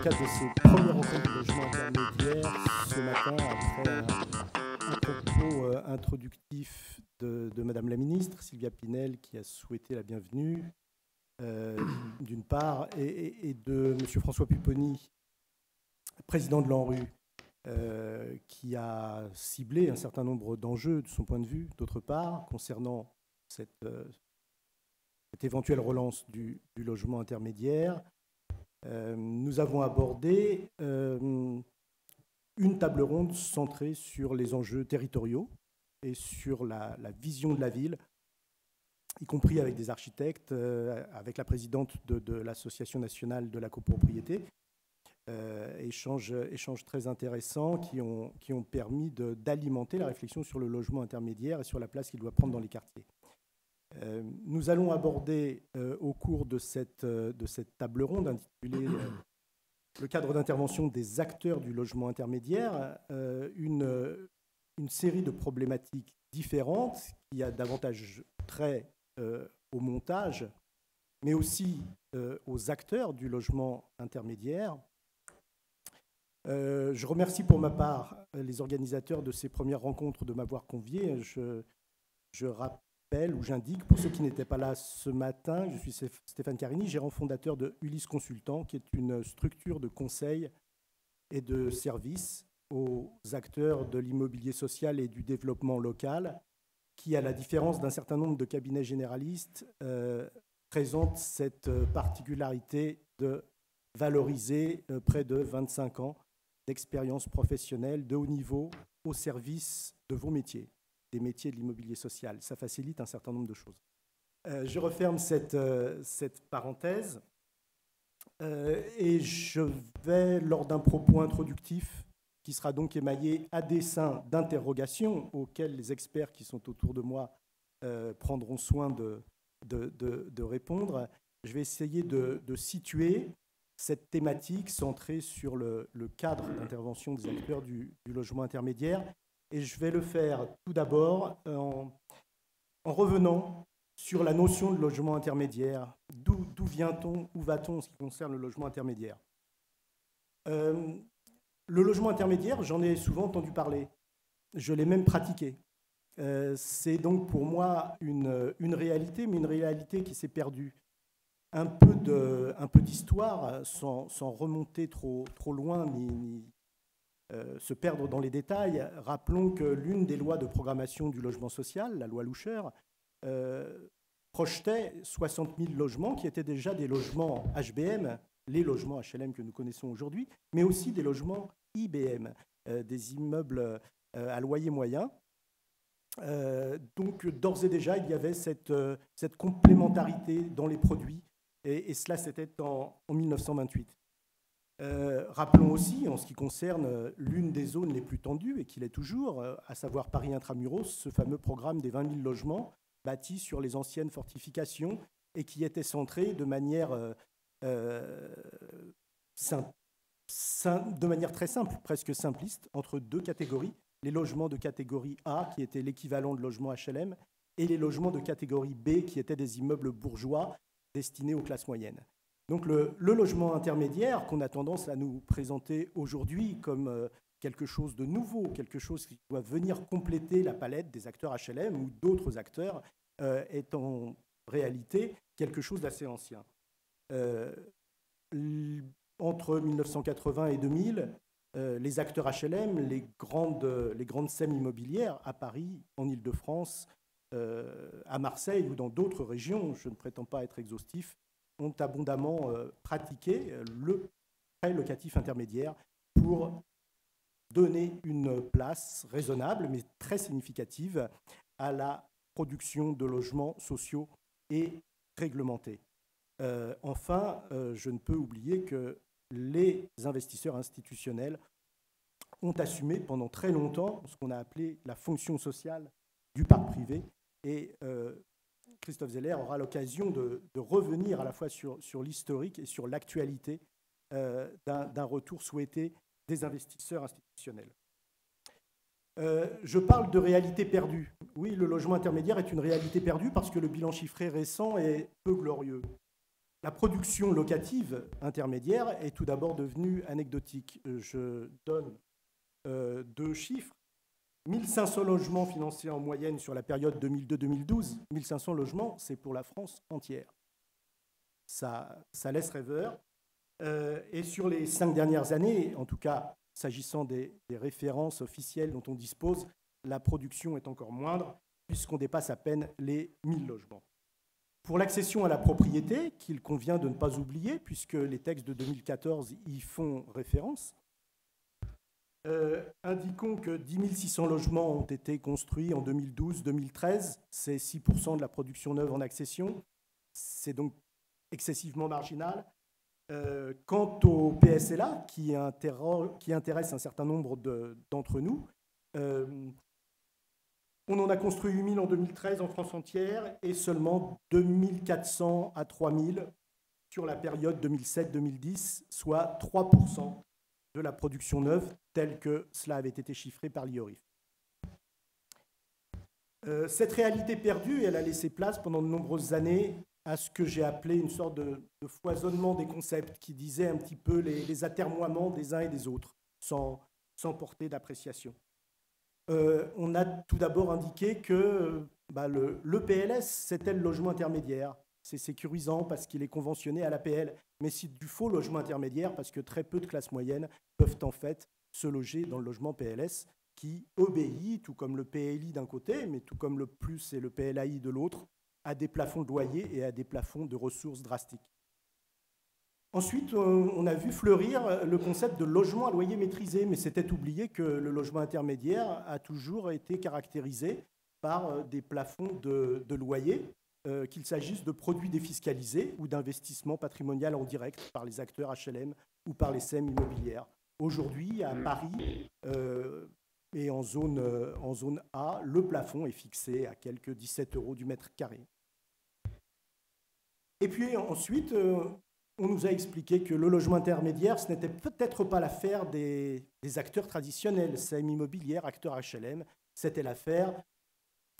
le cadre de ces premières rencontres du logement intermédiaire ce matin, après un propos introductif de Madame la ministre, Sylvia Pinel, qui a souhaité la bienvenue, d'une part, et de Monsieur François Pupponi, président de l'ANRU, qui a ciblé un certain nombre d'enjeux de son point de vue, d'autre part, concernant cette éventuelle relance du logement intermédiaire. Nous avons abordé une table ronde centrée sur les enjeux territoriaux et sur la vision de la ville, y compris avec des architectes, avec la présidente de l'Association nationale de la copropriété. Échanges très intéressants qui ont permis d'alimenter la réflexion sur le logement intermédiaire et sur la place qu'il doit prendre dans les quartiers. Nous allons aborder au cours de cette table ronde intitulée le cadre d'intervention des acteurs du logement intermédiaire, une série de problématiques différentes qui a davantage trait au montage, mais aussi aux acteurs du logement intermédiaire. Je remercie pour ma part les organisateurs de ces premières rencontres de m'avoir convié. Je rappelle ou j'indique, pour ceux qui n'étaient pas là ce matin, je suis Stéphane Carini, gérant fondateur de Ulysse Consultant, qui est une structure de conseil et de services aux acteurs de l'immobilier social et du développement local, qui, à la différence d'un certain nombre de cabinets généralistes, présente cette particularité de valoriser près de 25 ans d'expérience professionnelle de haut niveau au service de vos métiers, des métiers de l'immobilier social. Ça facilite un certain nombre de choses. Je referme cette parenthèse et je vais, lors d'un propos introductif, qui sera donc émaillé à dessein d'interrogations auxquelles les experts qui sont autour de moi prendront soin de répondre, je vais essayer de situer cette thématique centrée sur le cadre d'intervention des acteurs du logement intermédiaire. Et je vais le faire tout d'abord en revenant sur la notion de logement intermédiaire. D'où vient-on, où va-t-on en ce qui concerne le logement intermédiaire ? Le logement intermédiaire, j'en ai souvent entendu parler. Je l'ai même pratiqué. C'est donc pour moi une réalité, mais une réalité qui s'est perdue. Un peu d'histoire, sans remonter trop loin, ni se perdre dans les détails. Rappelons que l'une des lois de programmation du logement social, la loi Loucher, projetait 60 000 logements qui étaient déjà des logements HBM, les logements HLM que nous connaissons aujourd'hui, mais aussi des logements IBM, des immeubles à loyer moyen. Donc d'ores et déjà, il y avait cette complémentarité dans les produits, et cela c'était en 1928. Rappelons aussi, en ce qui concerne l'une des zones les plus tendues, et qui l'est toujours, à savoir Paris Intramuros, ce fameux programme des 20 000 logements bâtis sur les anciennes fortifications et qui était centré de manière très simple, presque simpliste, entre deux catégories. Les logements de catégorie A, qui étaient l'équivalent de logements HLM, et les logements de catégorie B, qui étaient des immeubles bourgeois destinés aux classes moyennes. Donc le logement intermédiaire, qu'on a tendance à nous présenter aujourd'hui comme quelque chose de nouveau, quelque chose qui doit venir compléter la palette des acteurs HLM ou d'autres acteurs, est en réalité quelque chose d'assez ancien. Entre 1980 et 2000, les acteurs HLM, les grandes SEM immobilières à Paris, en Île-de-France, à Marseille ou dans d'autres régions, je ne prétends pas être exhaustif, ont abondamment pratiqué le prêt locatif intermédiaire pour donner une place raisonnable, mais très significative, à la production de logements sociaux et réglementés. Enfin, je ne peux oublier que les investisseurs institutionnels ont assumé pendant très longtemps ce qu'on a appelé la fonction sociale du parc privé. Et Christophe Zeller aura l'occasion de revenir à la fois sur l'historique et sur l'actualité d'un retour souhaité des investisseurs institutionnels. Je parle de réalité perdue. Oui, le logement intermédiaire est une réalité perdue parce que le bilan chiffré récent est peu glorieux. La production locative intermédiaire est tout d'abord devenue anecdotique. Je donne 2 chiffres. 1500 logements financés en moyenne sur la période 2002-2012. 1500 logements, c'est pour la France entière. Ça laisse rêveur. Et sur les 5 dernières années, en tout cas, s'agissant des références officielles dont on dispose, la production est encore moindre, puisqu'on dépasse à peine les 1000 logements. Pour l'accession à la propriété, qu'il convient de ne pas oublier, puisque les textes de 2014 y font référence, indiquons que 10 600 logements ont été construits en 2012-2013. C'est 6% de la production neuve en accession. C'est donc excessivement marginal. Quant au PSLA, qui intéresse un certain nombre d'entre nous, on en a construit 8000 en 2013 en France entière et seulement 2400 à 3000 sur la période 2007-2010, soit 3% de la production neuve telle que cela avait été chiffré par l'IORIF. Cette réalité perdue, elle a laissé place pendant de nombreuses années à ce que j'ai appelé une sorte de foisonnement des concepts qui disait un petit peu les atermoiements des uns et des autres, sans portée d'appréciation. On a tout d'abord indiqué que le PLS, c'était le logement intermédiaire. C'est sécurisant parce qu'il est conventionné à l'APL, mais c'est du faux logement intermédiaire parce que très peu de classes moyennes peuvent en fait se loger dans le logement PLS qui obéit, tout comme le PLI d'un côté, mais tout comme le plus et le PLAI de l'autre, à des plafonds de loyer et à des plafonds de ressources drastiques. Ensuite, on a vu fleurir le concept de logement à loyer maîtrisé, mais c'était oublié que le logement intermédiaire a toujours été caractérisé par des plafonds de loyer, qu'il s'agisse de produits défiscalisés ou d'investissements patrimoniaux en direct par les acteurs HLM ou par les SEM immobilières. Aujourd'hui, à Paris et en zone A, le plafond est fixé à quelques 17 € du mètre carré. Et puis ensuite, on nous a expliqué que le logement intermédiaire, ce n'était peut-être pas l'affaire des acteurs traditionnels, SEM immobilières, acteurs HLM, c'était l'affaire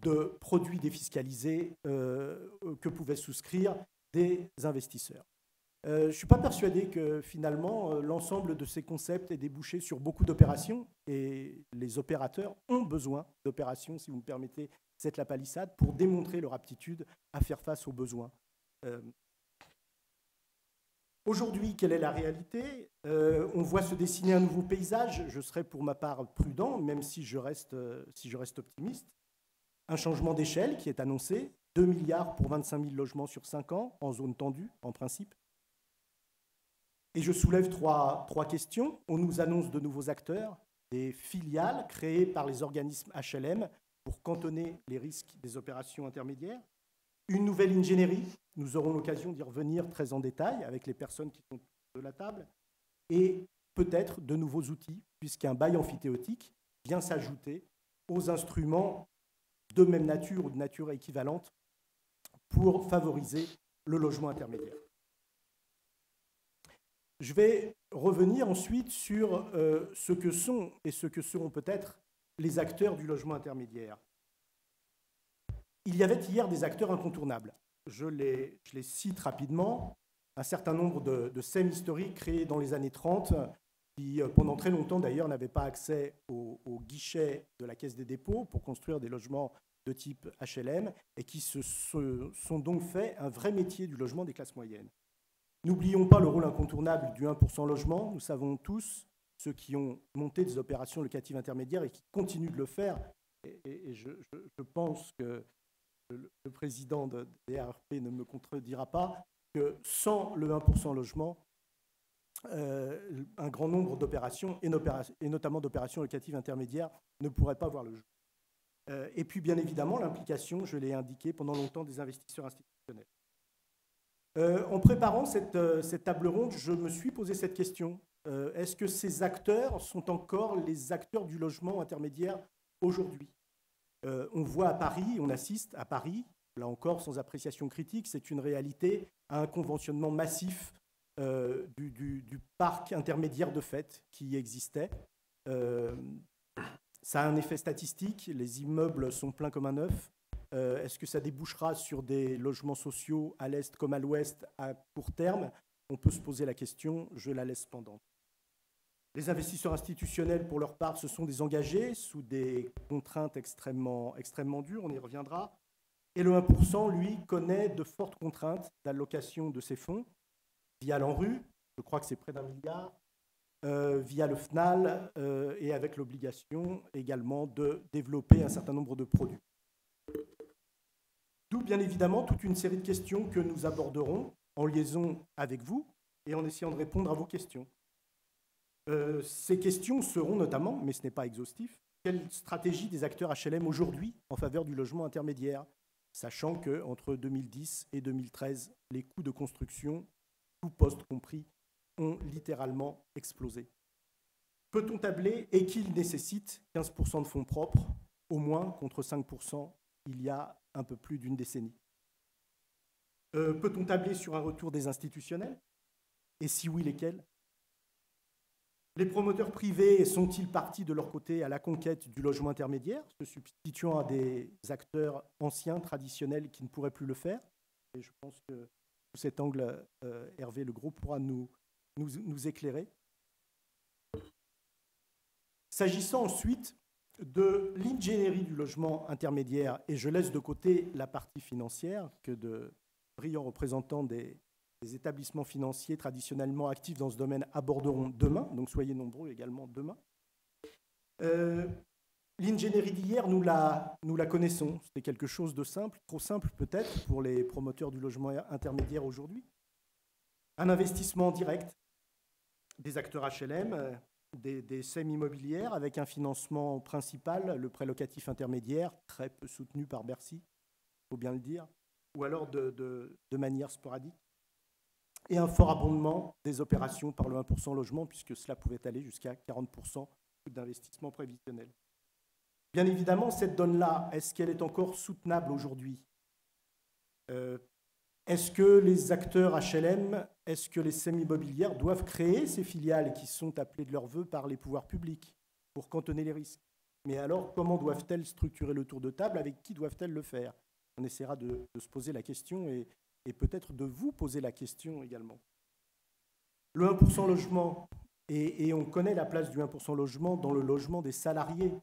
de produits défiscalisés que pouvaient souscrire des investisseurs. Je ne suis pas persuadé que finalement l'ensemble de ces concepts ait débouché sur beaucoup d'opérations et les opérateurs ont besoin d'opérations, si vous me permettez cette lapalissade, pour démontrer leur aptitude à faire face aux besoins. Aujourd'hui, quelle est la réalité? On voit se dessiner un nouveau paysage. Je serai pour ma part prudent, même si je reste optimiste. Un changement d'échelle qui est annoncé, 2 milliards pour 25 000 logements sur 5 ans, en zone tendue, en principe. Et je soulève trois questions. On nous annonce de nouveaux acteurs, des filiales créées par les organismes HLM pour cantonner les risques des opérations intermédiaires. Une nouvelle ingénierie, nous aurons l'occasion d'y revenir très en détail avec les personnes qui sont de la table. Et peut-être de nouveaux outils, puisqu'un bail amphithéotique vient s'ajouter aux instruments de même nature ou de nature équivalente pour favoriser le logement intermédiaire. Je vais revenir ensuite sur ce que sont et ce que seront peut-être les acteurs du logement intermédiaire. Il y avait hier des acteurs incontournables. Je les cite rapidement. Un certain nombre de SEM historiques créés dans les années 30, qui pendant très longtemps d'ailleurs n'avaient pas accès au guichet de la Caisse des dépôts pour construire des logements de type HLM et qui se sont donc fait un vrai métier du logement des classes moyennes. N'oublions pas le rôle incontournable du 1% logement. Nous savons tous, ceux qui ont monté des opérations locatives intermédiaires et qui continuent de le faire, et je pense que le président de DRP ne me contredira pas, que sans le 1% logement, un grand nombre d'opérations, et notamment d'opérations locatives intermédiaires, ne pourraient pas voir le jour. Et puis, bien évidemment, l'implication, je l'ai indiqué pendant longtemps, des investisseurs institutionnels. En préparant cette table ronde, je me suis posé cette question. Est-ce que ces acteurs sont encore les acteurs du logement intermédiaire aujourd'hui? On voit à Paris, on assiste à Paris, là encore sans appréciation critique, c'est une réalité, à un conventionnement massif du parc intermédiaire de fait qui existait. Ça a un effet statistique, les immeubles sont pleins comme un œuf. Est-ce que ça débouchera sur des logements sociaux à l'Est comme à l'Ouest à court terme? On peut se poser la question, je la laisse pendante. Les investisseurs institutionnels, pour leur part, se sont désengagés sous des contraintes extrêmement dures, on y reviendra. Et le 1%, lui, connaît de fortes contraintes d'allocation de ses fonds via l'ANRU, je crois que c'est près d'1 milliard, via le FNAL et avec l'obligation également de développer un certain nombre de produits. D'où bien évidemment toute une série de questions que nous aborderons en liaison avec vous et en essayant de répondre à vos questions. Ces questions seront notamment, mais ce n'est pas exhaustif, quelle stratégie des acteurs HLM aujourd'hui en faveur du logement intermédiaire, sachant qu'entre 2010 et 2013, les coûts de construction, tout poste compris, ont littéralement explosé. Peut-on tabler et qu'il nécessite 15% de fonds propres, au moins contre 5% il y a un peu plus d'une décennie? Peut-on tabler sur un retour des institutionnels? Et si oui, lesquels? Les promoteurs privés sont-ils partis de leur côté à la conquête du logement intermédiaire, se substituant à des acteurs anciens, traditionnels, qui ne pourraient plus le faire? Et je pense que sous cet angle, Hervé Legros pourra nous éclairer. S'agissant ensuite de l'ingénierie du logement intermédiaire, et je laisse de côté la partie financière que de brillants représentants des établissements financiers traditionnellement actifs dans ce domaine aborderont demain, donc soyez nombreux également demain. L'ingénierie d'hier, nous la connaissons. C'est quelque chose de simple, trop simple peut-être pour les promoteurs du logement intermédiaire aujourd'hui. Un investissement direct des acteurs HLM, des SEM immobilières, avec un financement principal, le prêt locatif intermédiaire, très peu soutenu par Bercy, il faut bien le dire, ou alors de manière sporadique. Et un fort abondement des opérations par le 1% logement, puisque cela pouvait aller jusqu'à 40% d'investissement prévisionnel. Bien évidemment, cette donne-là, est-ce qu'elle est encore soutenable aujourd'hui? Est-ce que les acteurs HLM, est-ce que les SEM immobilières doivent créer ces filiales qui sont appelées de leur vœu par les pouvoirs publics pour cantonner les risques? Mais alors, comment doivent-elles structurer le tour de table? Avec qui doivent-elles le faire? On essaiera de se poser la question et peut-être de vous poser la question également. Le 1% logement, et on connaît la place du 1% logement dans le logement des salariés.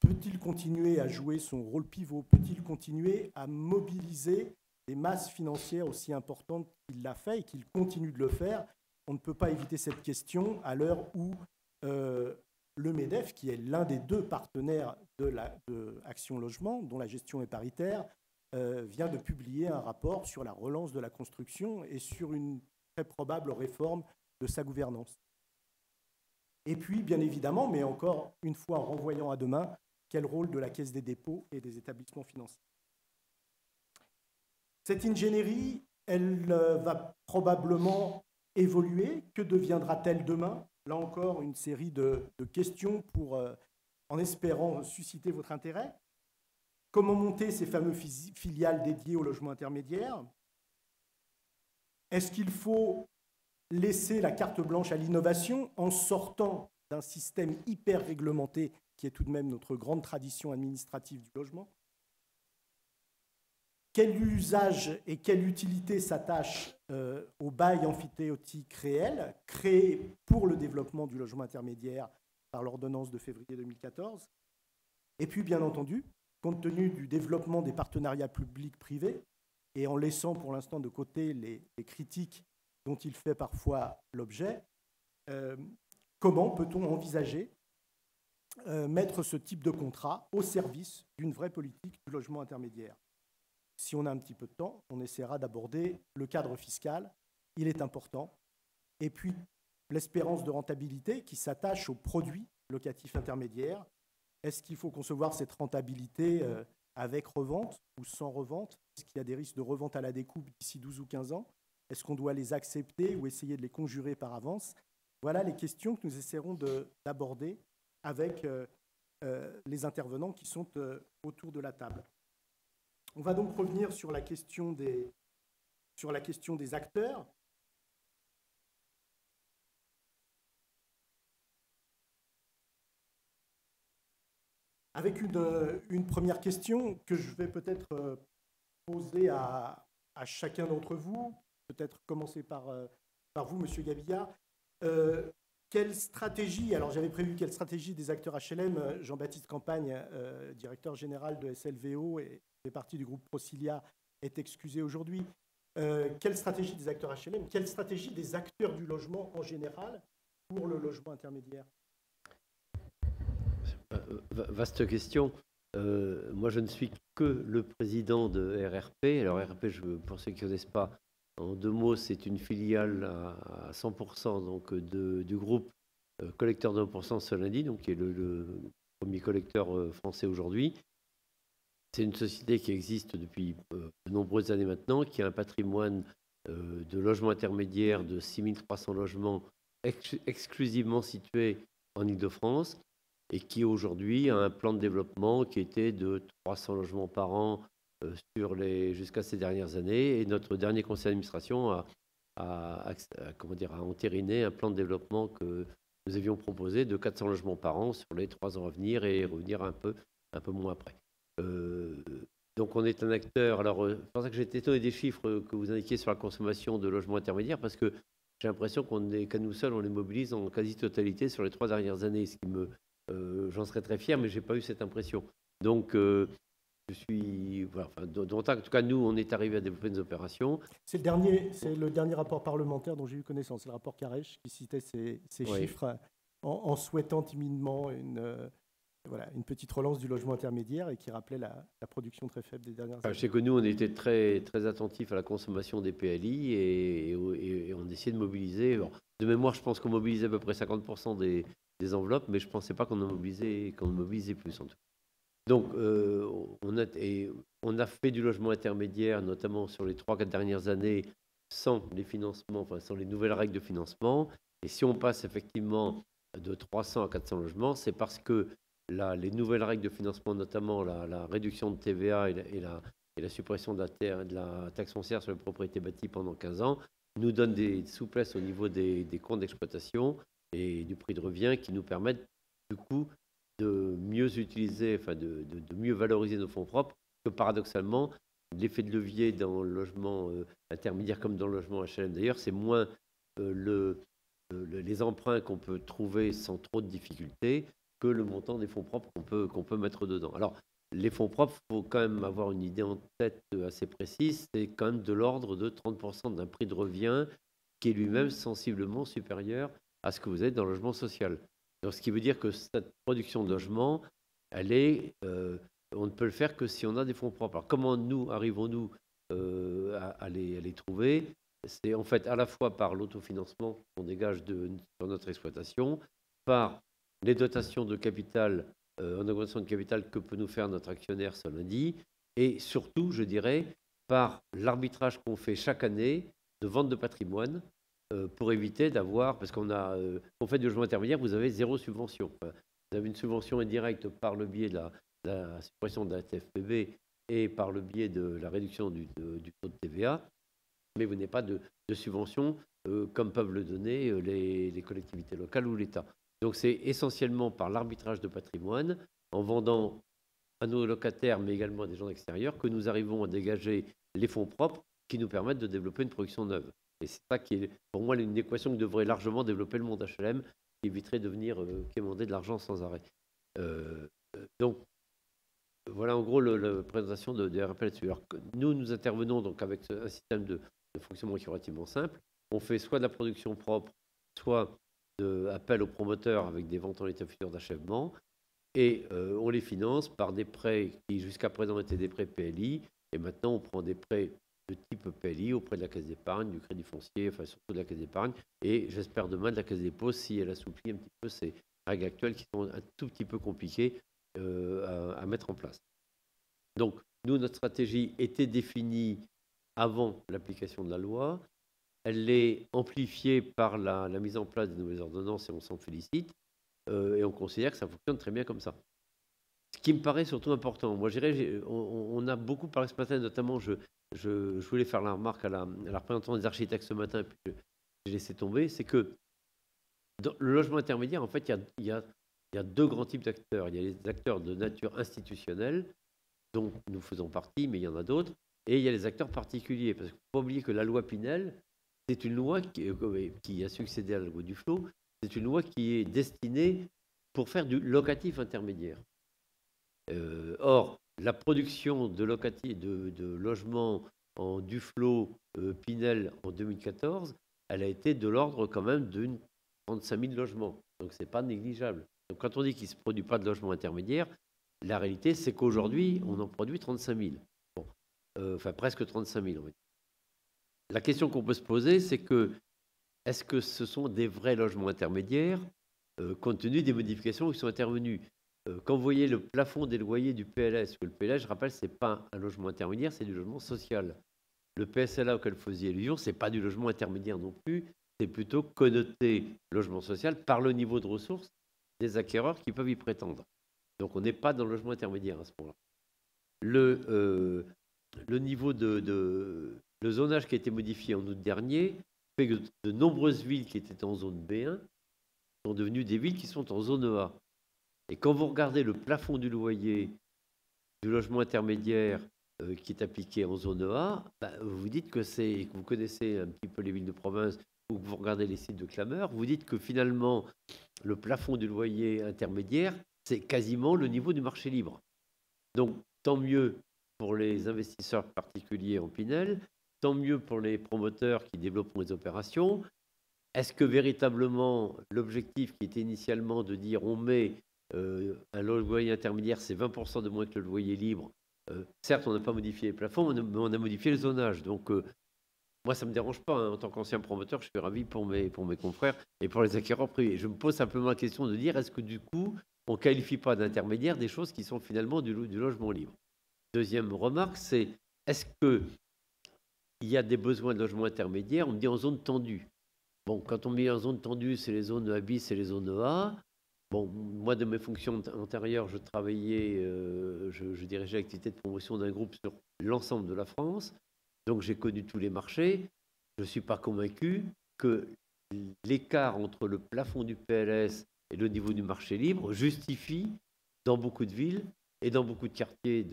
Peut-il continuer à jouer son rôle pivot? Peut-il continuer à mobiliser des masses financières aussi importantes qu'il l'a fait et qu'il continue de le faire? On ne peut pas éviter cette question à l'heure où le MEDEF, qui est l'un des deux partenaires de Action Logement, dont la gestion est paritaire, vient de publier un rapport sur la relance de la construction et sur une très probable réforme de sa gouvernance. Et puis, bien évidemment, mais encore une fois en renvoyant à demain, quel rôle de la Caisse des dépôts et des établissements financiers? Cette ingénierie, elle va probablement évoluer. Que deviendra-t-elle demain? Là encore, une série de questions pour, en espérant susciter votre intérêt. Comment monter ces fameuses filiales dédiées au logement intermédiaire? Est-ce qu'il faut laisser la carte blanche à l'innovation en sortant d'un système hyper réglementé qui est tout de même notre grande tradition administrative du logement? Quel usage et quelle utilité s'attache au bail emphytéotique réel créé pour le développement du logement intermédiaire par l'ordonnance de février 2014? Et puis, bien entendu, compte tenu du développement des partenariats publics-privés et en laissant pour l'instant de côté les critiques dont il fait parfois l'objet, comment peut-on envisager mettre ce type de contrat au service d'une vraie politique du logement intermédiaire? Si on a un petit peu de temps, on essaiera d'aborder le cadre fiscal, il est important, et puis l'espérance de rentabilité qui s'attache aux produits locatifs intermédiaires. Est-ce qu'il faut concevoir cette rentabilité avec revente ou sans revente? Est-ce qu'il y a des risques de revente à la découpe d'ici 12 ou 15 ans? Est-ce qu'on doit les accepter ou essayer de les conjurer par avance? Voilà les questions que nous essaierons d'aborder avec les intervenants qui sont autour de la table. On va donc revenir sur la question des acteurs. avec une première question que je vais peut-être poser à chacun d'entre vous, peut-être commencer par vous, Monsieur Gabillard. Quelle stratégie, alors j'avais prévu quelle stratégie des acteurs HLM, Jean-Baptiste Campagne, directeur général de SLVO et fait partie du groupe Procilia, est excusé aujourd'hui. Quelle stratégie des acteurs HLM, quelle stratégie des acteurs du logement en général pour le logement intermédiaire? Vaste question. Moi, je ne suis que le président de RRP. Alors, RRP, pour ceux qui ne connaissent pas, en 2 mots, c'est une filiale à 100% donc, du groupe collecteur de 1% Solindi, donc, qui est le premier collecteur français aujourd'hui. C'est une société qui existe depuis de nombreuses années maintenant, qui a un patrimoine de logements intermédiaires de 6300 logements exclusivement situés en Île-de-France et qui aujourd'hui a un plan de développement qui était de 300 logements par an jusqu'à ces dernières années. Et notre dernier conseil d'administration a entériné un plan de développement que nous avions proposé de 400 logements par an sur les 3 ans à venir et revenir un peu moins après. Donc on est un acteur. Alors c'est pour ça que j'étais étonné des chiffres que vous indiquiez sur la consommation de logements intermédiaires, parce que j'ai l'impression qu'à nous seuls, on les mobilise en quasi-totalité sur les 3 dernières années, ce qui j'en serais très fier, mais j'ai pas eu cette impression. Donc je suis, voilà, en tout cas nous, on est arrivé à développer des opérations. C'est le dernier rapport parlementaire dont j'ai eu connaissance, c'est le rapport Carèche qui citait ces chiffres en souhaitant timidement une petite relance du logement intermédiaire et qui rappelait la production très faible des dernières années. Je sais que nous, on était très, très attentifs à la consommation des PLI et on essayait de mobiliser. Alors, de mémoire, je pense qu'on mobilisait à peu près 50% des enveloppes, mais je ne pensais pas qu'on mobilisait plus en tout cas. Donc, on a fait du logement intermédiaire, notamment sur les 3-4 dernières années, sans les financements, enfin sans les nouvelles règles de financement. Et si on passe effectivement de 300 à 400 logements, c'est parce que les nouvelles règles de financement, notamment la réduction de TVA et la suppression de la taxe foncière sur les propriétés bâties pendant 15 ans, nous donnent des souplesses au niveau des comptes d'exploitation et du prix de revient qui nous permettent du coup de mieux utiliser, enfin de mieux valoriser nos fonds propres, que paradoxalement, l'effet de levier dans le logement intermédiaire comme dans le logement HLM d'ailleurs, c'est moins les emprunts qu'on peut trouver sans trop de difficultés que le montant des fonds propres qu'on peut mettre dedans. Alors, les fonds propres, il faut quand même avoir une idée en tête assez précise, c'est quand même de l'ordre de 30% d'un prix de revient qui est lui-même sensiblement supérieur à ce que vous avez dans le logement social. Donc, ce qui veut dire que cette production de logement, on ne peut le faire que si on a des fonds propres. Alors, comment arrivons-nous à les trouver? C'est en fait à la fois par l'autofinancement qu'on dégage sur notre exploitation, par les dotations de capital, en augmentation de capital que peut nous faire notre actionnaire Solindi, et surtout, je dirais, par l'arbitrage qu'on fait chaque année de vente de patrimoine pour éviter d'avoir, parce qu'on fait du logement intermédiaire, vous avez 0 subvention. Vous avez une subvention indirecte par le biais de la suppression de la TFPB et par le biais de la réduction du taux de TVA, mais vous n'avez pas de subvention comme peuvent le donner les collectivités locales ou l'État. Donc c'est essentiellement par l'arbitrage de patrimoine, en vendant à nos locataires, mais également à des gens extérieurs, que nous arrivons à dégager les fonds propres qui nous permettent de développer une production neuve. Et c'est ça qui est, pour moi, une équation qui devrait largement développer le monde HLM, qui éviterait de venir quémander de l'argent sans arrêt. Donc, voilà en gros la présentation de RP là-dessus. Alors, nous intervenons donc avec un système de fonctionnement qui est relativement simple. On fait soit de la production propre, soit appel aux promoteurs avec des ventes en état futur d'achèvement. Et on les finance par des prêts qui jusqu'à présent étaient des prêts PLI. Et maintenant, on prend des prêts de type PLI auprès de la Caisse d'épargne, du Crédit Foncier, enfin surtout de la Caisse d'épargne. Et j'espère demain de la Caisse des dépôts si elle assouplit un petit peu ces règles actuelles qui sont un tout petit peu compliquées à mettre en place. Donc, nous, notre stratégie était définie avant l'application de la loi. Elle est amplifiée par la mise en place des nouvelles ordonnances et on s'en félicite. Et on considère que ça fonctionne très bien comme ça. Ce qui me paraît surtout important, moi je dirais, on a beaucoup parlé ce matin, notamment je voulais faire la remarque à la représentante des architectes ce matin, puis j'ai laissé tomber, c'est que dans le logement intermédiaire, en fait, il y a il y a deux grands types d'acteurs. Il y a les acteurs de nature institutionnelle, dont nous faisons partie, mais il y en a d'autres, et il y a les acteurs particuliers. Parce qu'il ne faut pas oublier que la loi Pinel, c'est une loi qui a succédé à la loi Duflot, c'est une loi qui est destinée pour faire du locatif intermédiaire. Or, la production de logements en Duflot, Pinel en 2014, elle a été de l'ordre quand même d'une 35 000 logements. Donc, ce n'est pas négligeable. Donc, quand on dit qu'il ne se produit pas de logements intermédiaires, la réalité, c'est qu'aujourd'hui, on en produit 35 000. Bon, enfin, presque 35 000, on va dire. La question qu'on peut se poser, c'est que est-ce que ce sont des vrais logements intermédiaires, compte tenu des modifications qui sont intervenues? Quand vous voyez le plafond des loyers du PLS, que le PLS, je rappelle, ce n'est pas un logement intermédiaire, c'est du logement social. Le PSLA auquel vous faisiez allusion, ce n'est pas du logement intermédiaire non plus, c'est plutôt connoté logement social par le niveau de ressources des acquéreurs qui peuvent y prétendre. Donc on n'est pas dans le logement intermédiaire à ce moment-là. Le niveau le zonage qui a été modifié en août dernier fait que de nombreuses villes qui étaient en zone B1 sont devenues des villes qui sont en zone A. Et quand vous regardez le plafond du loyer du logement intermédiaire qui est appliqué en zone A, vous dites que vous connaissez un petit peu les villes de province ou que vous regardez les sites de clameurs, vous dites que finalement le plafond du loyer intermédiaire, c'est quasiment le niveau du marché libre. Donc tant mieux pour les investisseurs particuliers en Pinel, tant mieux pour les promoteurs qui développeront les opérations. Est-ce que véritablement l'objectif qui était initialement de dire on met un loyer intermédiaire, c'est 20% de moins que le loyer libre. Certes, on n'a pas modifié les plafonds, mais on a modifié le zonage. Donc, moi, ça ne me dérange pas. Hein. En tant qu'ancien promoteur, je suis ravi pour mes confrères et pour les acquéreurs privés. Je me pose simplement la question de dire est-ce que du coup, on ne qualifie pas d'intermédiaire des choses qui sont finalement du logement libre? Deuxième remarque, c'est est-ce qu'il y a des besoins de logement intermédiaire? On me dit en zone tendue. Bon, quand on met en zone tendue, c'est les zones A bis et les zones A. Bon, moi, de mes fonctions antérieures, je travaillais, je dirigeais l'activité de promotion d'un groupe sur l'ensemble de la France. Donc, j'ai connu tous les marchés. Je ne suis pas convaincu que l'écart entre le plafond du PLS et le niveau du marché libre justifie, dans beaucoup de villes et dans beaucoup de quartiers,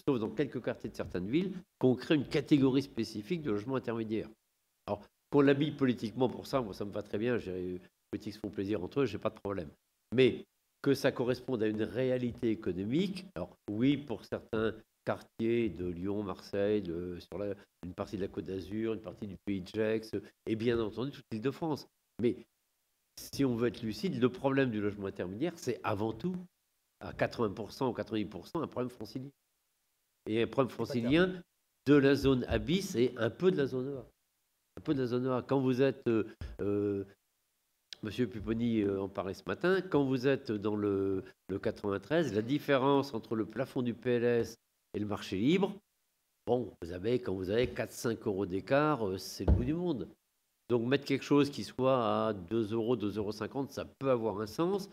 sauf dans quelques quartiers de certaines villes, qu'on crée une catégorie spécifique de logement intermédiaire. Alors, qu'on l'habille politiquement pour ça, moi, ça me va très bien. Les politiques se font plaisir entre eux, je n'ai pas de problème. Mais que ça corresponde à une réalité économique, alors oui, pour certains quartiers de Lyon, Marseille, sur une partie de la Côte d'Azur, une partie du Pays de Gex, et bien entendu toute l'Île-de-France. Mais si on veut être lucide, le problème du logement intermédiaire, c'est avant tout, à 80% ou 90%, un problème francilien. Et un problème francilien de la zone A bis et un peu de la zone A. Un peu de la zone A. Quand vous êtes... Monsieur Pupponi en parlait ce matin, quand vous êtes dans le 93, la différence entre le plafond du PLS et le marché libre, bon, quand vous avez 4-5 euros d'écart, c'est le bout du monde. Donc mettre quelque chose qui soit à 2 euros, 2,50 euros, ça peut avoir un sens,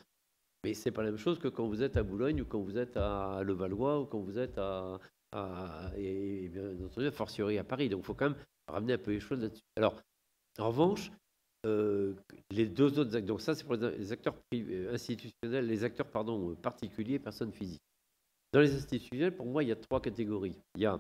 mais c'est pas la même chose que quand vous êtes à Boulogne ou quand vous êtes à Levallois ou quand vous êtes et bien entendu, a fortiori à Paris. Donc il faut quand même ramener un peu les choses là-dessus. Alors, en revanche, les deux autres acteurs, donc ça c'est pour les acteurs institutionnels, les acteurs particuliers, personnes physiques. Dans les institutionnels, pour moi, il y a trois catégories. Il y a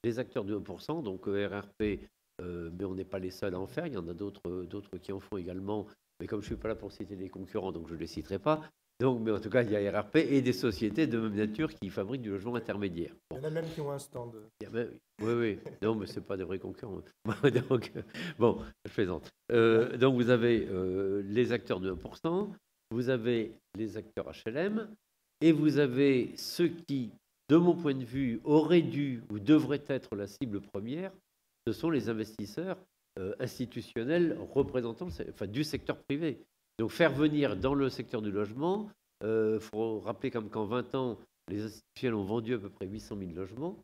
les acteurs de 1%, donc RRP, mais on n'est pas les seuls à en faire. Il y en a d'autres qui en font également, mais comme je ne suis pas là pour citer les concurrents, donc je ne les citerai pas. Donc, mais en tout cas, il y a RRP et des sociétés de même nature qui fabriquent du logement intermédiaire. Bon. Il y en a même qui ont un stand. Oui. Non, mais ce n'est pas des vrais concurrents. Donc, bon, je plaisante. Donc, vous avez les acteurs de 1%, vous avez les acteurs HLM, et vous avez ceux qui, de mon point de vue, auraient dû ou devraient être la cible première, ce sont les investisseurs institutionnels représentants du secteur privé. Donc faire venir dans le secteur du logement, faut rappeler comme qu'en 20 ans, les institutionnels ont vendu à peu près 800 000 logements,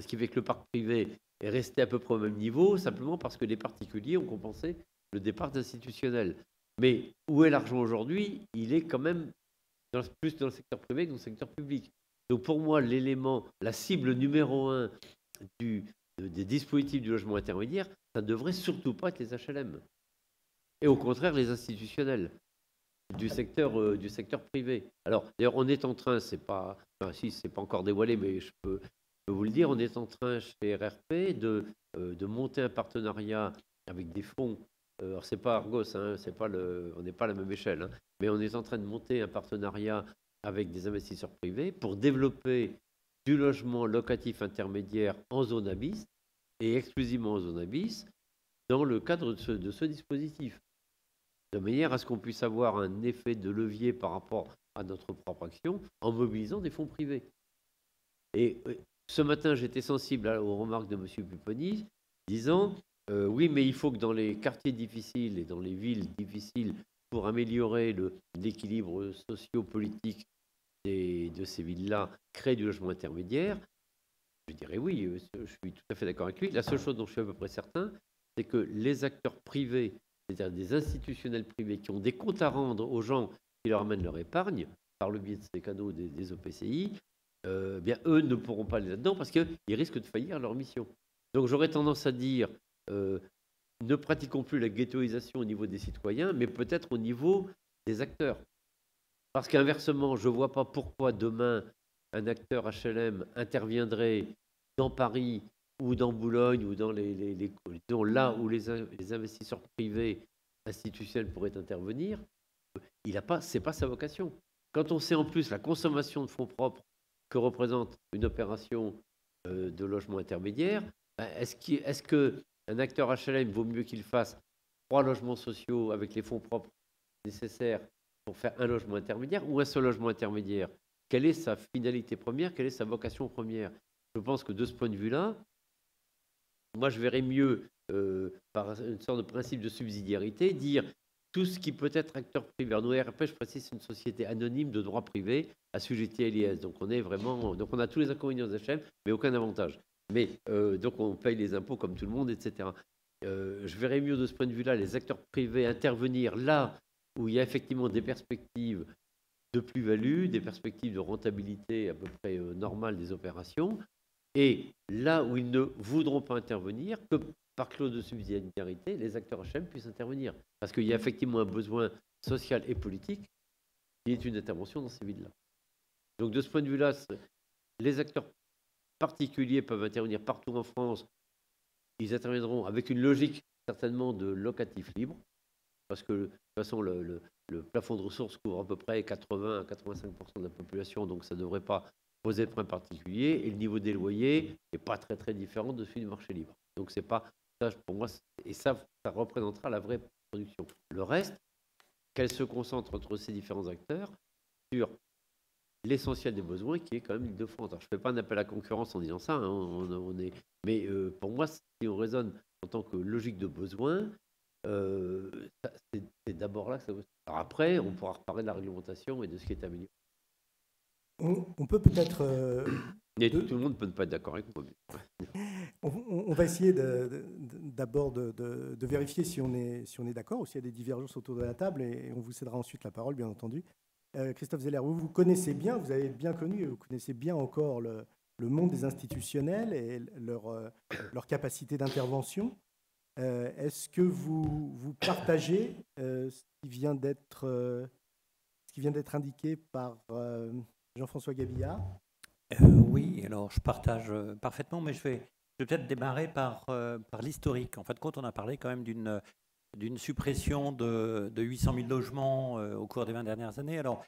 ce qui fait que le parc privé est resté à peu près au même niveau, simplement parce que les particuliers ont compensé le départ d'institutionnels. Mais où est l'argent aujourd'hui? Il est quand même plus dans le secteur privé que dans le secteur public. Donc pour moi, la cible numéro 1 des dispositifs du logement intermédiaire, ça ne devrait surtout pas être les HLM. Et au contraire, les institutionnels. du secteur privé. Alors, d'ailleurs, on est en train, c'est pas, enfin, si, c'est pas encore dévoilé, mais je peux vous le dire, on est en train chez RRP de monter un partenariat avec des fonds. Alors, c'est pas Argos, hein, on n'est pas à la même échelle, hein, mais on est en train de monter un partenariat avec des investisseurs privés pour développer du logement locatif intermédiaire en zone à bis et exclusivement en zone à bis dans le cadre de ce dispositif, de manière à ce qu'on puisse avoir un effet de levier par rapport à notre propre action en mobilisant des fonds privés. Et ce matin, j'étais sensible aux remarques de M. Pupponi, disant oui, mais il faut que dans les quartiers difficiles et dans les villes difficiles, pour améliorer l'équilibre socio-politique de ces villes-là, créer du logement intermédiaire. Je dirais oui, je suis tout à fait d'accord avec lui. La seule chose dont je suis à peu près certain, c'est que les acteurs privés, c'est-à-dire des institutionnels privés qui ont des comptes à rendre aux gens qui leur amènent leur épargne, par le biais de ces canaux des OPCI, bien eux ne pourront pas aller là-dedans parce qu'ils risquent de faillir leur mission. Donc j'aurais tendance à dire, ne pratiquons plus la ghettoisation au niveau des citoyens, mais peut-être au niveau des acteurs. Parce qu'inversement, je ne vois pas pourquoi demain, un acteur HLM interviendrait dans Paris ou dans Boulogne ou dans là où les investisseurs privés institutionnels pourraient intervenir. Ce n'est pas sa vocation. Quand on sait en plus la consommation de fonds propres que représente une opération de logement intermédiaire, est-ce qu'un acteur HLM vaut mieux qu'il fasse 3 logements sociaux avec les fonds propres nécessaires pour faire un logement intermédiaire ou un seul logement intermédiaire? Quelle est sa finalité première? Quelle est sa vocation première? Je pense que de ce point de vue-là, moi je verrais mieux, par une sorte de principe de subsidiarité, dire tout ce qui peut être acteur privé. Alors, nous, RRP, je précise, c'est une société anonyme de droit privé assujettie à l'IS. Donc on a tous les inconvénients des HLM, mais aucun avantage. Mais donc on paye les impôts comme tout le monde, etc. Je verrais mieux de ce point de vue-là les acteurs privés intervenir là où il y a effectivement des perspectives de plus-value, des perspectives de rentabilité à peu près normales des opérations, et là où ils ne voudront pas intervenir, que par clause de subsidiarité, les acteurs HLM puissent intervenir. Parce qu'il y a effectivement un besoin social et politique qui est une intervention dans ces villes-là. Donc de ce point de vue-là, les acteurs particuliers peuvent intervenir partout en France. Ils interviendront avec une logique certainement de locatif libre, parce que de toute façon, le plafond de ressources couvre à peu près 80 à 85% de la population, donc ça ne devrait pas poser de problème particulier, et le niveau des loyers n'est pas très très différent de celui du marché libre. Donc c'est pas ça pour moi, et ça représentera la vraie production. Le reste, qu'elle se concentre entre ces différents acteurs sur l'essentiel des besoins, qui est quand même l'Île-de-France. Alors je ne fais pas un appel à la concurrence en disant ça, hein, mais pour moi, si on raisonne en tant que logique de besoin, c'est d'abord là que ça va. Alors après, on pourra reparler de la réglementation et de ce qui est amélioré. On peut peut-être... tout le monde ne peut pas être d'accord avec moi. On va essayer d'abord de vérifier si on est d'accord ou s'il y a des divergences autour de la table, et on vous cédera ensuite la parole, bien entendu. Christophe Zeller, vous connaissez bien, vous avez bien connu, vous connaissez bien encore le monde des institutionnels et leur capacité d'intervention. Est-ce que vous partagez ce qui vient d'être indiqué par Jean-François Gabillard? Oui, alors je partage parfaitement, mais je vais peut-être démarrer par l'historique. En fait, quand on a parlé quand même d'une suppression de 800 000 logements au cours des 20 dernières années, alors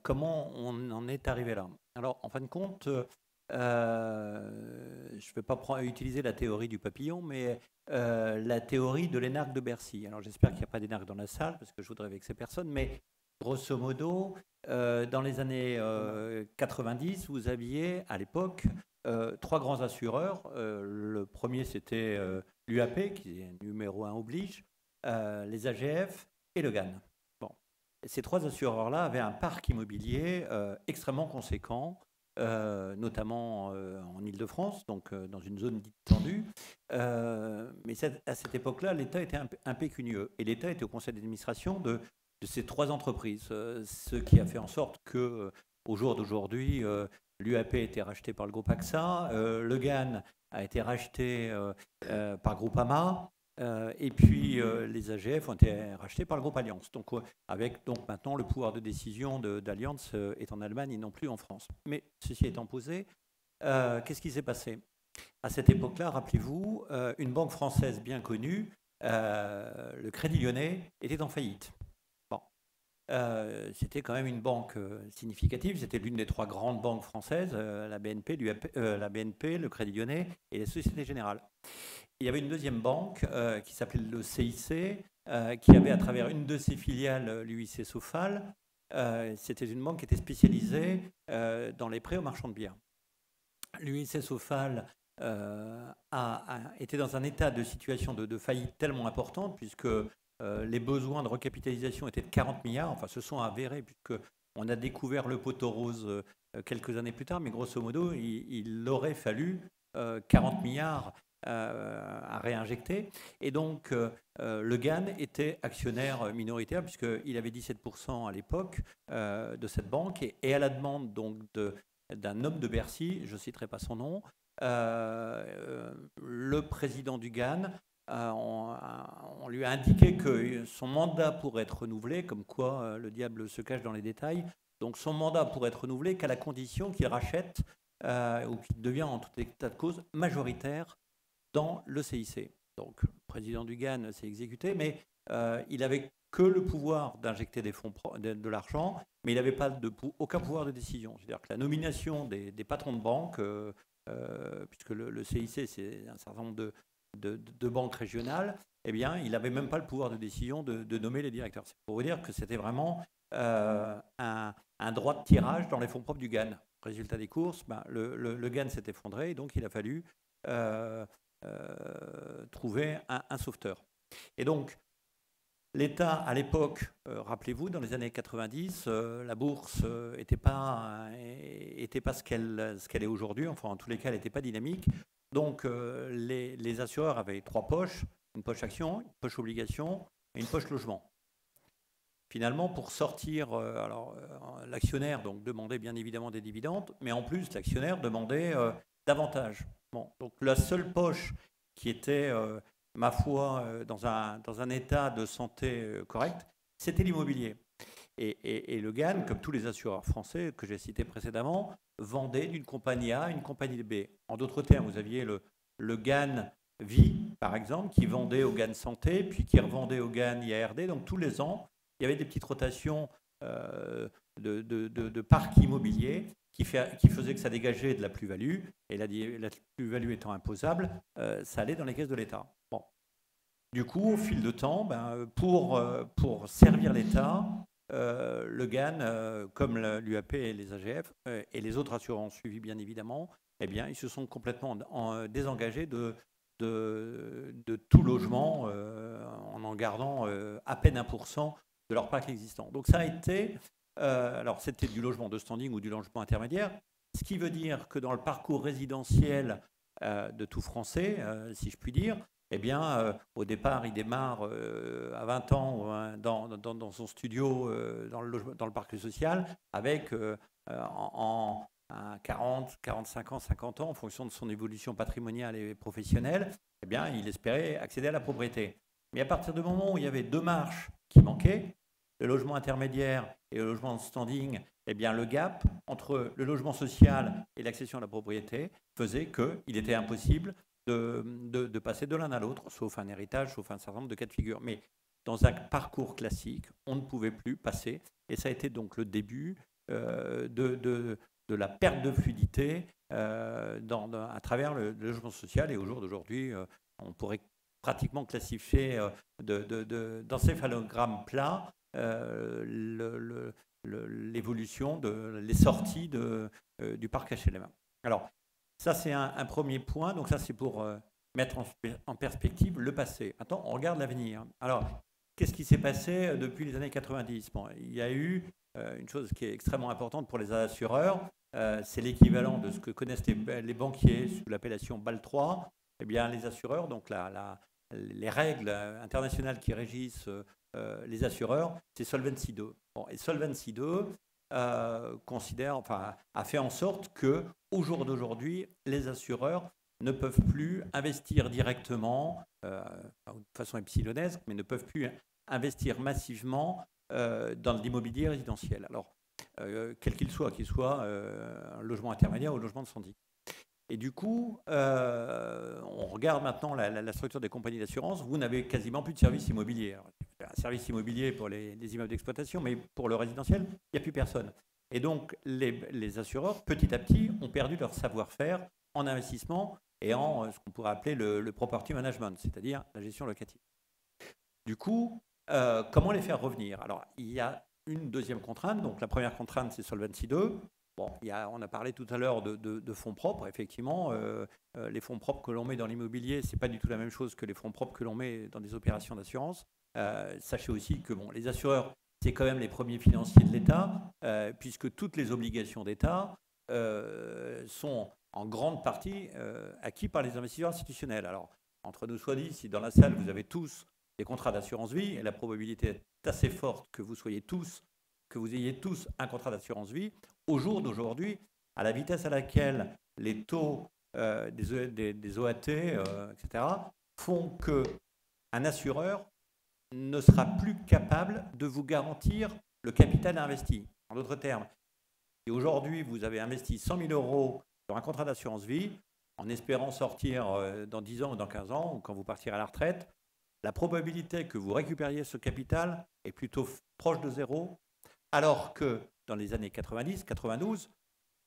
comment on en est arrivé là? Alors, en fin de compte, je ne vais pas utiliser la théorie du papillon, mais la théorie de l'énarque de Bercy. Alors, j'espère qu'il n'y a pas d'énarque dans la salle, parce que je voudrais vexer personne, mais grosso modo, dans les années 90, vous aviez à l'époque 3 grands assureurs. Le premier, c'était l'UAP, qui est numéro 1 oblige, les AGF et le GAN. Bon. Ces 3 assureurs-là avaient un parc immobilier extrêmement conséquent, notamment en Île-de-France, donc dans une zone dite tendue. Mais à cette époque-là, l'État était impécunieux. Et l'État était au conseil d'administration de ces 3 entreprises, ce qui a fait en sorte que, au jour d'aujourd'hui, l'UAP a été racheté par le groupe AXA, le GAN a été racheté par Groupama, Et puis les AGF ont été rachetés par le groupe Allianz. Donc, avec donc maintenant le pouvoir de décision d'Allianz est en Allemagne et non plus en France. Mais ceci étant posé, qu'est-ce qui s'est passé? À cette époque-là, rappelez-vous, une banque française bien connue, le Crédit Lyonnais, était en faillite. Bon. C'était quand même une banque significative. C'était l'une des 3 grandes banques françaises, la BNP, le Crédit Lyonnais et la Société Générale. Il y avait une deuxième banque qui s'appelait le CIC, qui avait à travers une de ses filiales, l'UIC Sofal, c'était une banque qui était spécialisée dans les prêts aux marchands de biens. L'UIC Sofal était dans un état de situation de faillite tellement importante, puisque les besoins de recapitalisation étaient de 40 milliards, enfin se sont avérés, puisqu'on a découvert le poteau rose quelques années plus tard, mais grosso modo, il aurait fallu 40 milliards à réinjecter. Et donc, le GAN était actionnaire minoritaire, puisqu'il avait 17% à l'époque de cette banque, et à la demande donc d'un homme de Bercy, je ne citerai pas son nom, le président du GAN, on lui a indiqué que son mandat pourrait être renouvelé, comme quoi le diable se cache dans les détails. Donc son mandat pourrait être renouvelé qu'à la condition qu'il rachète ou qu'il devient en tout état de cause majoritaire dans le CIC. Donc le président du GAN s'est exécuté, mais il n'avait que le pouvoir d'injecter des fonds, de l'argent, mais il n'avait pas aucun pouvoir de décision. C'est-à-dire que la nomination des patrons de banque, puisque le CIC c'est un certain nombre de banques régionales, eh bien, il n'avait même pas le pouvoir de décision de nommer les directeurs. C'est pour vous dire que c'était vraiment un droit de tirage dans les fonds propres du GAN. Résultat des courses, le GAN s'est effondré, et donc il a fallu trouver un sauveteur. Et donc, l'État, à l'époque, rappelez-vous, dans les années 90, la bourse n'était pas ce qu'elle est aujourd'hui. Enfin, en tous les cas, elle n'était pas dynamique. Donc, les assureurs avaient 3 poches, une poche action, une poche obligation et une poche logement. Finalement, pour sortir, l'actionnaire donc, demandait bien évidemment des dividendes, mais en plus, l'actionnaire demandait davantage. Bon, donc, la seule poche qui était, ma foi, dans un état de santé correct, c'était l'immobilier. Et le GAN, comme tous les assureurs français que j'ai cités précédemment, vendait d'une compagnie A à une compagnie B. En d'autres termes, vous aviez le GAN Vie, par exemple, qui vendait au GAN Santé, puis qui revendait au GAN IARD. Donc tous les ans, il y avait des petites rotations de parcs immobiliers qui faisaient que ça dégageait de la plus-value. Et la plus-value étant imposable, ça allait dans les caisses de l'État. Bon. Du coup, au fil de temps, pour servir l'État, le GAN, comme l'UAP et les AGF, et les autres assureurs ont suivi bien évidemment, eh bien, ils se sont complètement désengagés de tout logement en gardant à peine 1% de leur parc existant. Donc ça a été, alors c'était du logement de standing ou du logement intermédiaire, ce qui veut dire que dans le parcours résidentiel de tout Français, si je puis dire, eh bien, au départ, il démarre à 20 ans dans son studio, dans le parc social, avec en 40, 45 ans, 50 ans, en fonction de son évolution patrimoniale et professionnelle, eh bien, il espérait accéder à la propriété. Mais à partir du moment où il y avait 2 marches qui manquaient, le logement intermédiaire et le logement standing, eh bien, le gap entre le logement social et l'accession à la propriété faisait qu'il était impossible de passer de l'un à l'autre, sauf un héritage, sauf un certain nombre de cas de figure. Mais dans un parcours classique, on ne pouvait plus passer. Et ça a été donc le début de la perte de fluidité à travers le logement social. Et au jour d'aujourd'hui, on pourrait pratiquement classifier d'encéphalogramme plat l'évolution les sorties du parc HLM. Alors, ça, c'est un premier point. Donc ça, c'est pour mettre en perspective le passé. Maintenant, on regarde l'avenir. Alors, qu'est-ce qui s'est passé depuis les années 90 ? Bon, il y a eu une chose qui est extrêmement importante pour les assureurs. C'est l'équivalent de ce que connaissent les banquiers sous l'appellation BAL 3. Eh bien, les assureurs, donc les règles internationales qui régissent les assureurs, c'est Solvency 2. Bon, et Solvency 2 a fait en sorte que, au jour d'aujourd'hui, les assureurs ne peuvent plus investir directement, de façon epsilonesque, mais ne peuvent plus investir massivement dans l'immobilier résidentiel. Alors, quel qu'il soit un logement intermédiaire ou un logement de syndic. Et du coup, on regarde maintenant la structure des compagnies d'assurance. Vous n'avez quasiment plus de service immobilier. Alors, un service immobilier pour les immeubles d'exploitation, mais pour le résidentiel, il n'y a plus personne. Et donc, les assureurs, petit à petit, ont perdu leur savoir-faire en investissement et en ce qu'on pourrait appeler le property management, c'est-à-dire la gestion locative. Du coup, comment les faire revenir? Alors, il y a une deuxième contrainte. Donc, la première contrainte, c'est Solvency II. Bon, on a parlé tout à l'heure de fonds propres. Effectivement, les fonds propres que l'on met dans l'immobilier, ce n'est pas du tout la même chose que les fonds propres que l'on met dans des opérations d'assurance. Sachez aussi que les assureurs, c'est quand même les premiers financiers de l'État, puisque toutes les obligations d'État sont en grande partie acquises par les investisseurs institutionnels. Alors, entre nous soit dit, si dans la salle, vous avez tous des contrats d'assurance vie, et la probabilité est assez forte que vous ayez tous un contrat d'assurance vie, au jour d'aujourd'hui, à la vitesse à laquelle les taux des OAT, etc., font qu'un assureur ne sera plus capable de vous garantir le capital investi. En d'autres termes, si aujourd'hui vous avez investi 100 000 € sur un contrat d'assurance vie, en espérant sortir dans 10 ans ou dans 15 ans, ou quand vous partirez à la retraite, la probabilité que vous récupériez ce capital est plutôt proche de zéro, alors que dans les années 90, 92,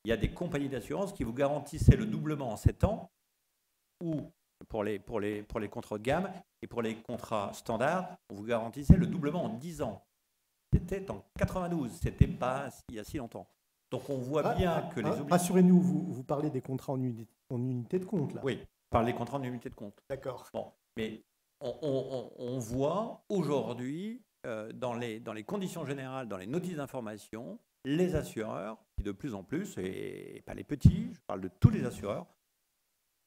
il y a des compagnies d'assurance qui vous garantissaient le doublement en 7 ans, ou pour les contrats de gamme, et pour les contrats standards, on vous garantissait le doublement en 10 ans. C'était en 92, c'était pas il y a si longtemps. Donc on voit bien que les obligations... Rassurez-nous, vous parlez des contrats en unité de compte, là. Oui, par les contrats en unité de compte. D'accord. Bon, mais on voit aujourd'hui, dans les conditions générales, dans les notices d'information, les assureurs, qui de plus en plus, et pas les petits, je parle de tous les assureurs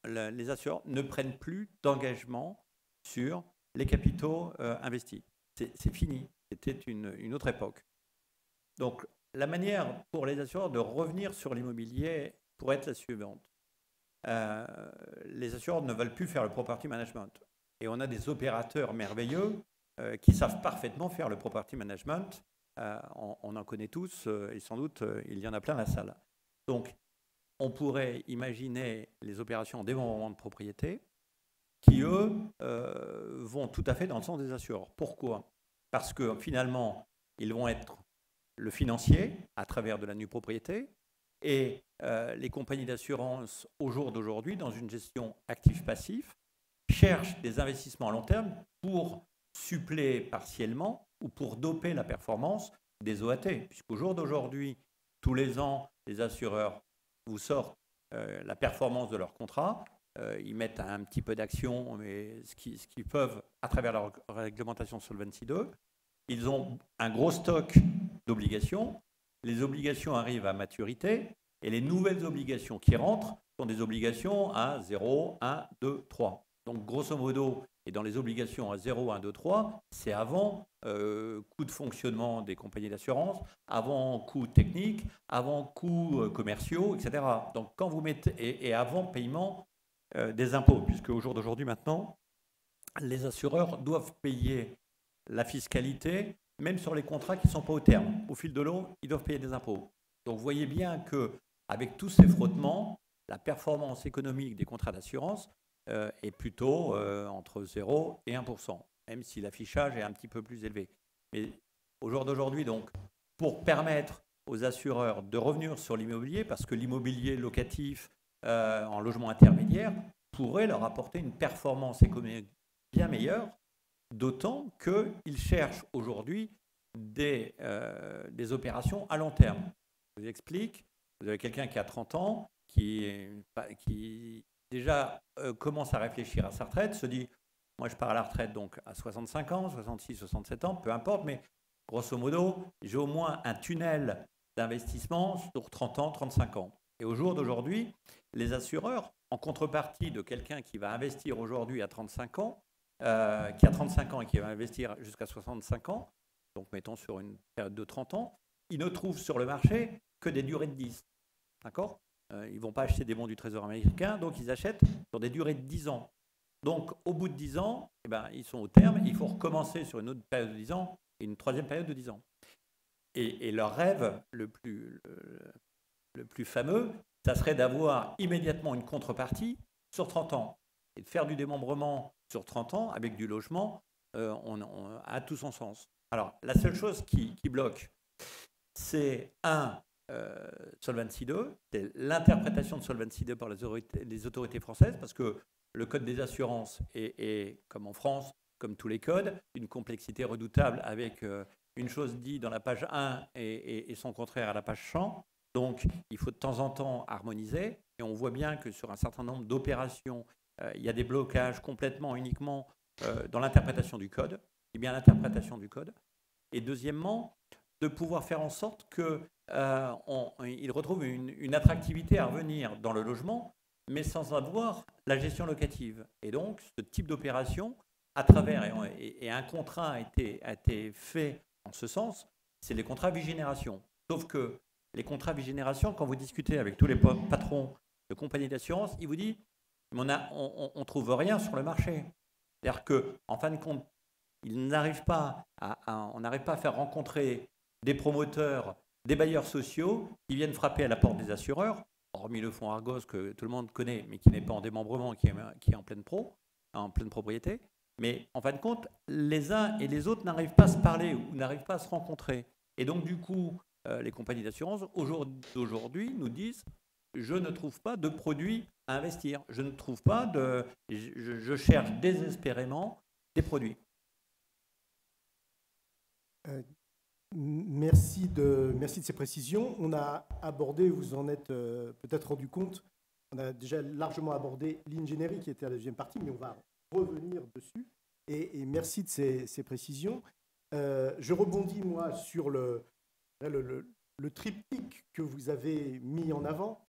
ne prennent plus d'engagement sur les capitaux investis. C'est fini. C'était une autre époque. Donc, la manière pour les assureurs de revenir sur l'immobilier pourrait être la suivante. Les assureurs ne veulent plus faire le property management. Et on a des opérateurs merveilleux qui savent parfaitement faire le property management. On en connaît tous et sans doute il y en a plein la salle. Donc, on pourrait imaginer les opérations en démembrement de propriété qui, eux, vont tout à fait dans le sens des assureurs. Pourquoi? Parce que finalement, ils vont être le financier à travers de la nue propriété et les compagnies d'assurance au jour d'aujourd'hui, dans une gestion actif-passif, cherchent des investissements à long terme pour suppléer partiellement ou pour doper la performance des OAT. Puisqu'au jour d'aujourd'hui, tous les ans, les assureurs vous sortent la performance de leur contrat. Ils mettent un petit peu d'action, mais ce qu'ils peuvent à travers leur réglementation Solvency II. Ils ont un gros stock d'obligations. Les obligations arrivent à maturité et les nouvelles obligations qui rentrent sont des obligations à 0, 1, 2, 3. Donc, grosso modo, et dans les obligations à 0, 1, 2, 3, c'est avant coût de fonctionnement des compagnies d'assurance, avant coûts techniques, avant coûts commerciaux, etc. Donc, quand vous mettez, et avant paiement des impôts, puisque au jour d'aujourd'hui, maintenant, les assureurs doivent payer la fiscalité, même sur les contrats qui ne sont pas au terme. Au fil de l'eau, ils doivent payer des impôts. Donc, vous voyez bien qu'avec tous ces frottements, la performance économique des contrats d'assurance est plutôt entre 0 et 1%, même si l'affichage est un petit peu plus élevé. Mais au jour d'aujourd'hui, donc, pour permettre aux assureurs de revenir sur l'immobilier, parce que l'immobilier locatif en logement intermédiaire pourrait leur apporter une performance économique bien meilleure, d'autant qu'ils cherchent aujourd'hui des opérations à long terme. Je vous explique, vous avez quelqu'un qui a 30 ans, qui déjà commence à réfléchir à sa retraite, se dit, moi je pars à la retraite donc à 65 ans, 66, 67 ans, peu importe, mais grosso modo, j'ai au moins un tunnel d'investissement sur 30 ans, 35 ans. Et au jour d'aujourd'hui, les assureurs, en contrepartie de quelqu'un qui va investir aujourd'hui à 35 ans, qui a 35 ans et qui va investir jusqu'à 65 ans, donc mettons sur une période de 30 ans, ils ne trouvent sur le marché que des durées de 10. D'accord ? Ils ne vont pas acheter des bons du Trésor américain, donc ils achètent sur des durées de 10 ans. Donc, au bout de 10 ans, eh ben, ils sont au terme, il faut recommencer sur une autre période de 10 ans et une troisième période de 10 ans. Et leur rêve le plus fameux, ça serait d'avoir immédiatement une contrepartie sur 30 ans et de faire du démembrement sur 30 ans avec du logement a tout son sens. Alors, la seule chose qui bloque, c'est Solvency II, c'est l'interprétation de Solvency II par les autorités françaises, parce que le code des assurances est, comme en France, comme tous les codes, une complexité redoutable avec une chose dite dans la page 1 et son contraire à la page 100. Donc, il faut de temps en temps harmoniser. Et on voit bien que sur un certain nombre d'opérations, il y a des blocages complètement, uniquement dans l'interprétation du code. C'est bien l'interprétation du code. Et deuxièmement, de pouvoir faire en sorte qu'ils retrouvent une attractivité à revenir dans le logement, mais sans avoir la gestion locative. Et donc, ce type d'opération, à travers, et un contrat a été fait en ce sens, c'est les contrats bigénération. Sauf que les contrats bigénération, quand vous discutez avec tous les patrons de compagnies d'assurance, ils vous disent on ne trouve rien sur le marché. C'est-à-dire qu'en fin de compte, on n'arrive pas à faire rencontrer des promoteurs, des bailleurs sociaux qui viennent frapper à la porte des assureurs, hormis le fonds Argos que tout le monde connaît, mais qui n'est pas en démembrement, qui est en pleine propriété. Mais en fin de compte, les uns et les autres n'arrivent pas à se parler ou n'arrivent pas à se rencontrer. Et donc, du coup, les compagnies d'assurance aujourd'hui nous disent je ne trouve pas de produits à investir. Je ne trouve pas je cherche désespérément des produits. Merci de ces précisions. On a abordé, vous en êtes peut-être rendu compte, on a déjà largement abordé l'ingénierie qui était à la deuxième partie, mais on va revenir dessus. Et merci de ces précisions. Je rebondis, moi, sur le triptyque que vous avez mis en avant,